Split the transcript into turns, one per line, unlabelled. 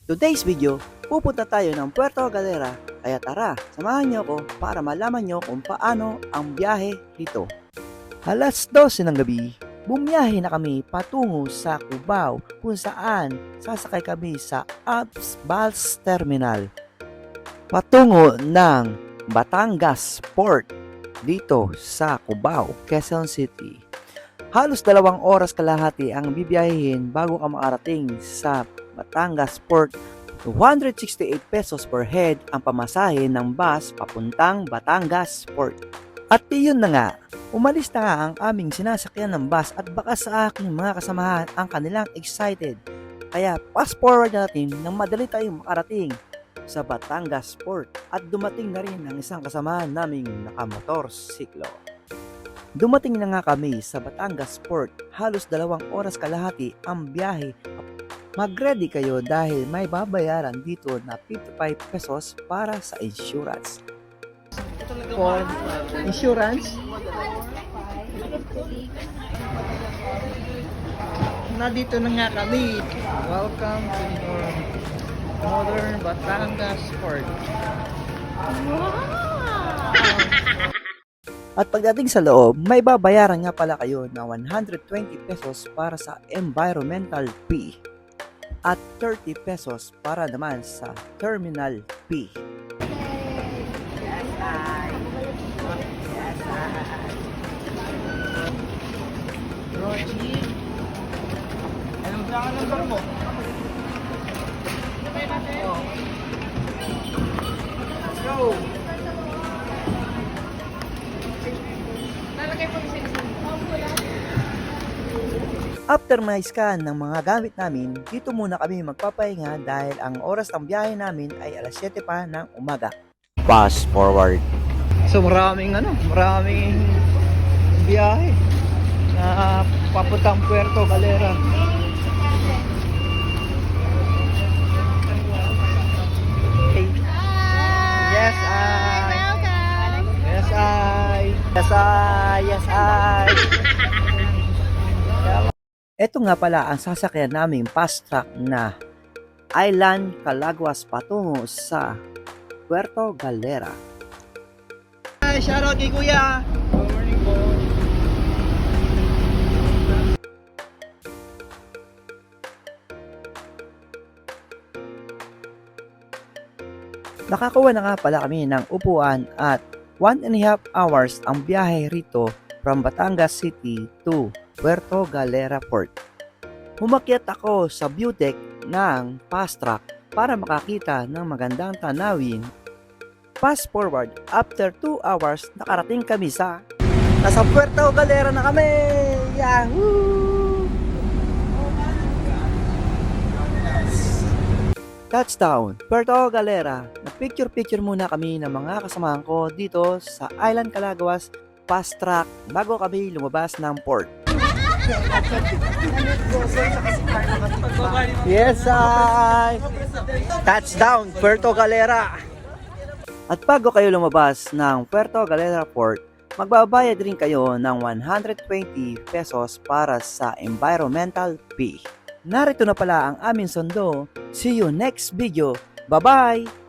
Today's video, pupunta tayo ng Puerto Galera, kaya tara, samahan niyo ako para malaman niyo kung paano ang biyahe dito. Alas 12 ng gabi, bumiyahe na kami patungo sa Cubao kung saan sasakay kami sa Abs Bals Terminal patungo ng Batangas Port dito sa Cubao, Quezon City. Halos 2 oras kalahati ang bibiyahin bago ka makarating sa Batangas Port. 268 pesos per head ang pamasahe ng bus papuntang Batangas Port. At iyon na nga, umalis na nga ang aming sinasakyan ng bus at baka sa aking mga kasamahan ang kanilang excited. Kaya fast forward natin nang madali tayong makarating sa Batangas Port at dumating na rin ang isang kasamahan naming nakamotorsiklo. Dumating na nga kami sa Batangas Port, halos 2 oras kalahati ang biyahe. Mag-ready kayo dahil may babayaran dito na 55 pesos para sa insurance. For insurance, nandito na nga kami. Welcome to your modern Batangas Port. At pagdating sa loob, may babayaran nga pala kayo na 120 pesos para sa environmental fee at 30 pesos para naman sa terminal fee. Roji, anong ba ang number mo? Go! After ma-scan ng mga gamit namin, dito muna kami magpapahinga dahil ang oras ng biyahe namin ay alas 7 pa ng umaga. Fast forward. So maraming biyahe na papuntang Puerto Galera. Okay. Yes, I.
Welcome.
Yes, I. Yes, I. Yes, I. Ito nga pala ang sasakyan naming fast track na Island Calaguas patungo sa Puerto Galera. Hi, shoutout kay Kuya! Good morning po! Nakakuha na nga pala kami ng upuan at 1.5 hours ang biyahe rito from Batangas City to Puerto Galera Port. Humakyat ako sa view deck ng fast track para makakita ng magandang tanawin. Fast forward, after 2 hours, nakarating kami sa nasa Puerto Galera na kami! Yahoo! Touchdown, Puerto Galera. Nag-picture-picture muna kami ng mga kasamahan ko dito sa Island Calaguas fast track bago kami lumabas ng port. Yes, I. Touchdown, Puerto Galera. At bago kayo lumabas ng Puerto Galera Port, magbabayad rin kayo ng 120 pesos para sa environmental fee. Narito na pala ang aming sundo. See you next video. Bye-bye!